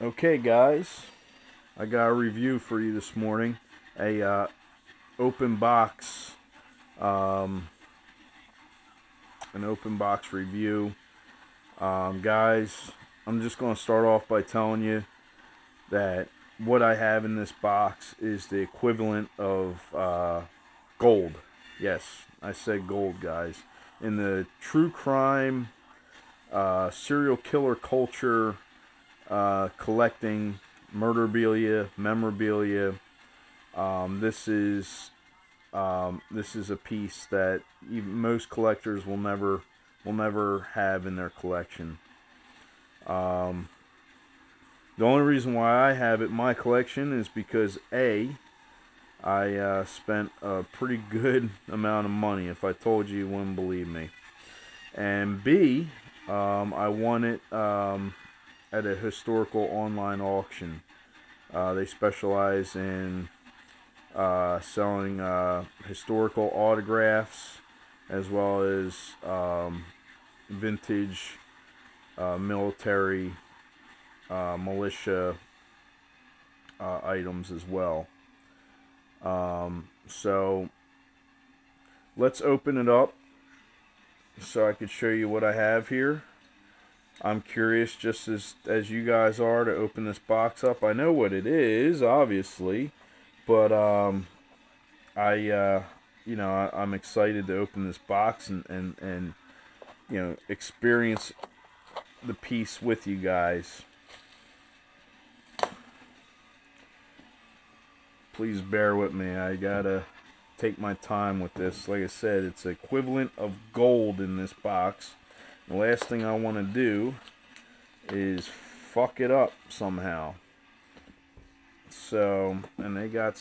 Okay, guys, I got a review for you this morning. A open box, an open box review. Guys, I'm just going to start off by telling you that what I have in this box is the equivalent of gold. Yes, I said gold, guys. In the true crime, serial killer culture, collecting murderabilia, memorabilia. This is a piece that even most collectors will never have in their collection. The only reason why I have it in my collection is because I spent a pretty good amount of money. If I told you, you wouldn't believe me. And B, I won it at a historical online auction. They specialize in selling historical autographs as well as vintage military militia items as well. So let's open it up so I could show you what I have here. I'm curious, just as you guys are, to open this box up. I know what it is, obviously, but I'm excited to open this box and experience the piece with you guys. Please bear with me. I gotta take my time with this. Like I said, it's equivalent of gold in this box. The last thing I want to do is fuck it up somehow. So, and they got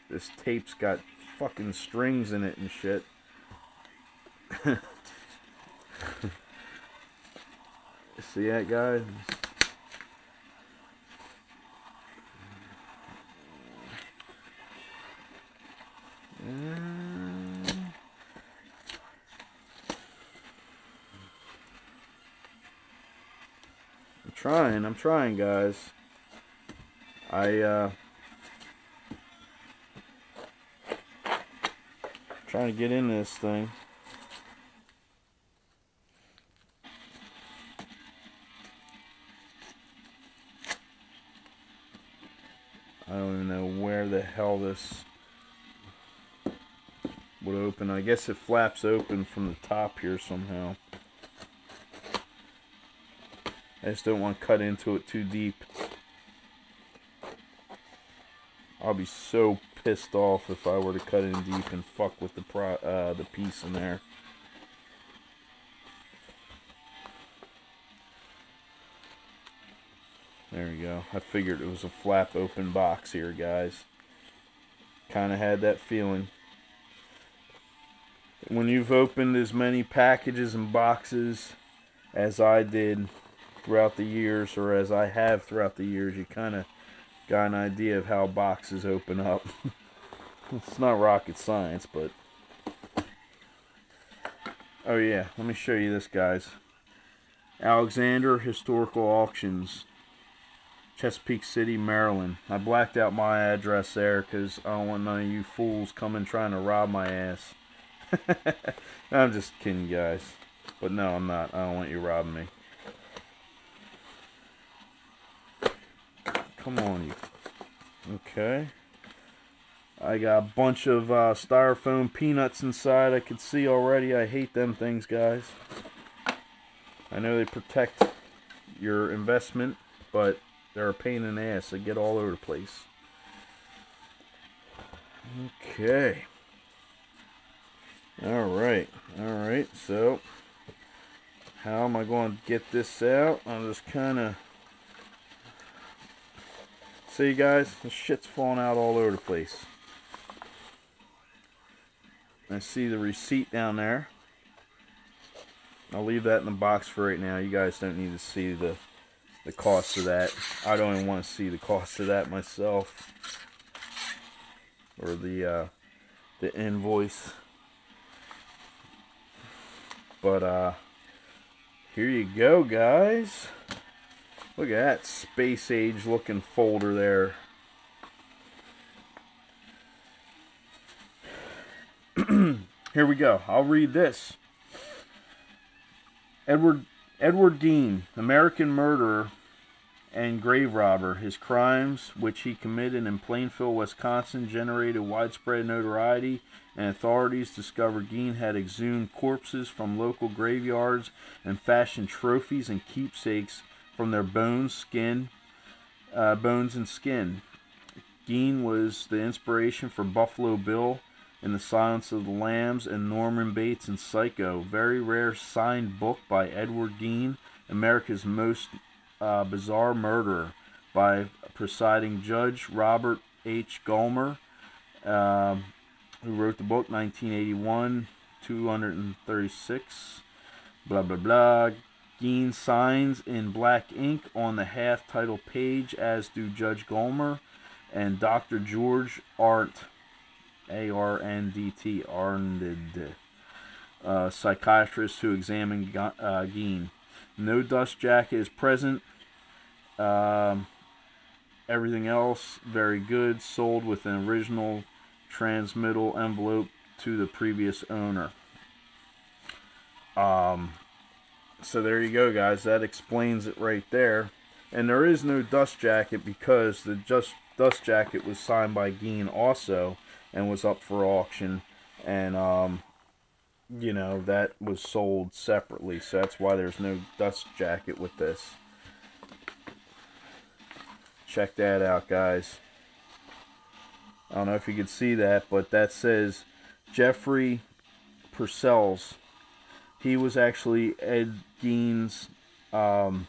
this tape's got fucking strings in it and shit. See that, guys? I'm trying, guys. Trying to get in this thing. I don't even know where the hell this would open. I guess it flaps open from the top here somehow. I just don't want to cut into it too deep. I'll be so pissed off if I were to cut in deep and fuck with the piece in there. There we go. I figured it was a flap open box here, guys. Kind of had that feeling. When you've opened as many packages and boxes as I did throughout the years, or as I have throughout the years, you kind of got an idea of how boxes open up. It's not rocket science, but... Oh yeah, let me show you this, guys. Alexander Historical Auctions, Chesapeake City, Maryland. I blacked out my address there because I don't want none of you fools coming trying to rob my ass. I'm just kidding, guys. But no, I'm not. I don't want you robbing me. Come on, you. Okay. I got a bunch of styrofoam peanuts inside. I could see already. I hate them things, guys. I know they protect your investment, but they're a pain in the ass. They get all over the place. Okay. Alright. Alright, so how am I going to get this out? I'll just kind of... See, guys, the shit's falling out all over the place. I see the receipt down there. I'll leave that in the box for right now. You guys don't need to see the cost of that. I don't even want to see the cost of that myself. Or the invoice. But here you go, guys. Look at that space age looking folder there. Here we go. I'll read this. Edward Gein, American murderer and grave robber. His crimes, which he committed in Plainfield, Wisconsin, generated widespread notoriety, and authorities discovered Gein had exhumed corpses from local graveyards and fashioned trophies and keepsakes from their bones and skin. Gein was the inspiration for Buffalo Bill in The Silence of the Lambs and Norman Bates in Psycho. Very rare signed book by Edward Gein, America's Most Bizarre Murderer, by presiding Judge Robert H. Gollmar, who wrote the book, 1981, 236, blah blah blah. Gein signs in black ink on the half title page, as do Judge Gollmar and Dr. George Arndt, A-R-N-D-T, Arndt, psychiatrist who examined Gein. No dust jacket is present. Everything else very good. Sold with an original transmittal envelope to the previous owner. So there you go, guys. That explains it right there. And there is no dust jacket because the dust jacket was signed by Gein also and was up for auction. And, you know, that was sold separately. So that's why there's no dust jacket with this. Check that out, guys. I don't know if you can see that, but that says Jeffrey Purcellss. He was actually Ed Gein's, one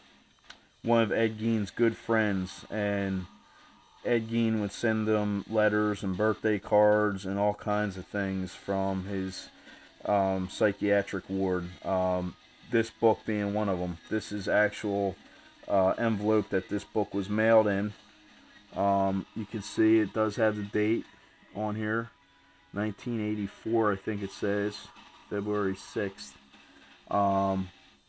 of Ed Gein's good friends, and Ed Gein would send them letters and birthday cards and all kinds of things from his psychiatric ward. This book being one of them. This is actual envelope that this book was mailed in. You can see it does have the date on here, 1984, I think it says, February 6th.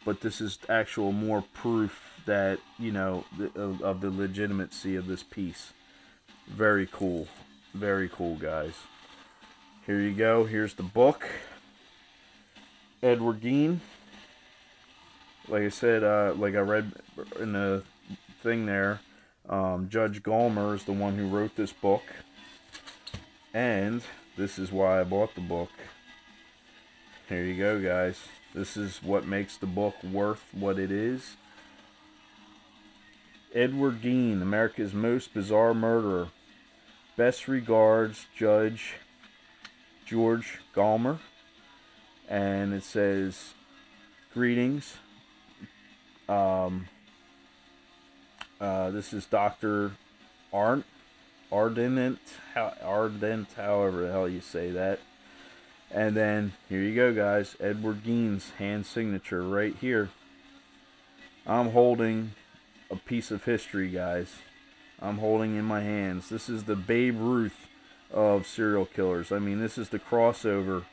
But this is actual more proof that, you know, of the legitimacy of this piece. Very cool. Very cool, guys. Here you go. Here's the book. Edward Gein. Like I said, like I read in the thing there, Judge Gollmar is the one who wrote this book. And this is why I bought the book. Here you go, guys. This is what makes the book worth what it is. Edward Gein, America's Most Bizarre Murderer. Best regards, Judge George Gollmar. And it says, greetings. This is Dr. Arndt, however the hell you say that. And then, here you go, guys. Edward Gein's hand signature right here. I'm holding a piece of history, guys. I'm holding in my hands. This is the Babe Ruth of serial killers. I mean, this is the crossover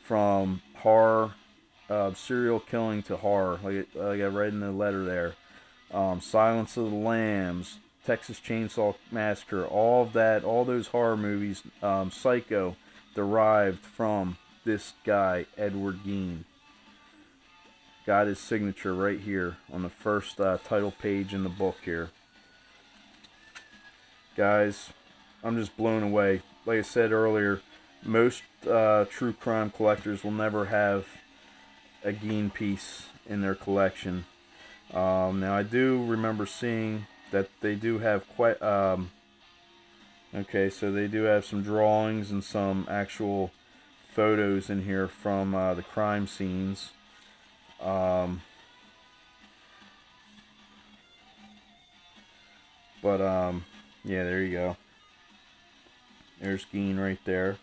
from horror, serial killing to horror. Like I read in the letter there. Silence of the Lambs, Texas Chainsaw Massacre, all of that, all those horror movies, Psycho, derived from this guy, Edward Gein. Got his signature right here on the first title page in the book here. Guys, I'm just blown away. Like I said earlier, most true crime collectors will never have a Gein piece in their collection. Now I do remember seeing that they do have quite, okay, so they do have some drawings and some actual photos in here from the crime scenes. Yeah, there you go. There's Gein right there.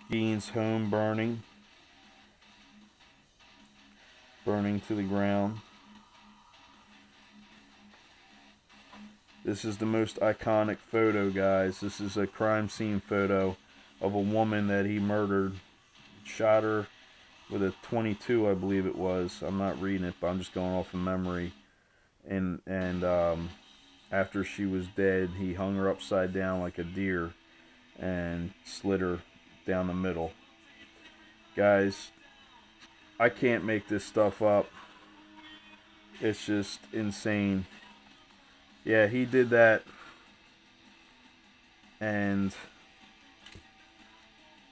Gein's home burning to the ground. This is the most iconic photo, guys. This is a crime scene photo of a woman that he murdered, shot her with a 22, I believe it was. I'm not reading it, but I'm just going off of memory. And after she was dead, he hung her upside down like a deer and slit her down the middle. Guys, I can't make this stuff up. It's just insane. Yeah, he did that. And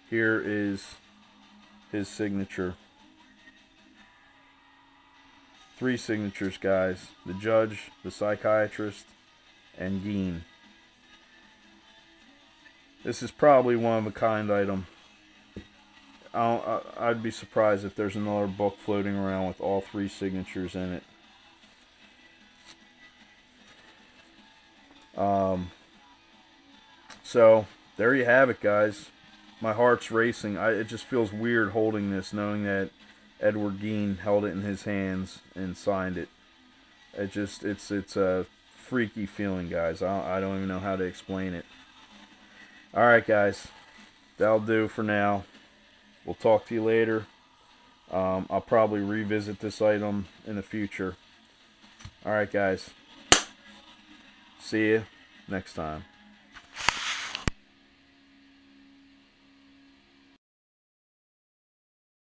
here is his signature. 3 signatures, guys. The judge, the psychiatrist, and Gein. This is probably one of a kind item. I'd be surprised if there's another book floating around with all 3 signatures in it. So there you have it, guys. My heart's racing. It just feels weird holding this, knowing that Edward Gein held it in his hands and signed it. It's a freaky feeling, guys. I don't even know how to explain it. All right, guys, that'll do for now. We'll talk to you later. I'll probably revisit this item in the future. All right, guys. See you next time.